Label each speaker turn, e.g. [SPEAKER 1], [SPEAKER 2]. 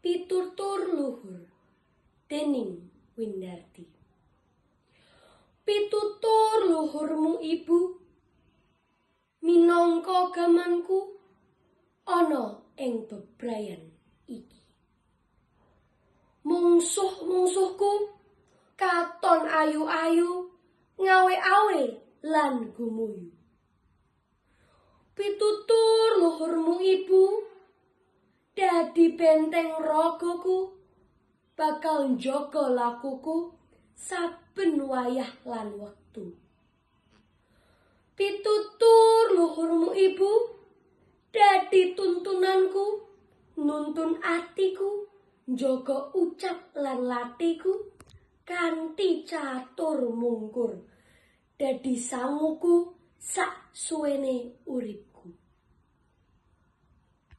[SPEAKER 1] Pitutur luhur déning Windarti. Pitutur luhurmu ibu, minangka gamanku ana ing bebrayan iki. Mungsuh-mungsuhku katon ayu-ayu, ngawe-awe lan gumuyu. Pitutur luhurmu ibu, dadi benteng ragaku, bakal njaga lakuku saben wayah lan wektu. Pitutur luhurmu ibu, dadi tuntunanku, nuntun atiku, njaga ucap lan latiku kanthi catur mungkur, dadi sanguku sak suwene urip.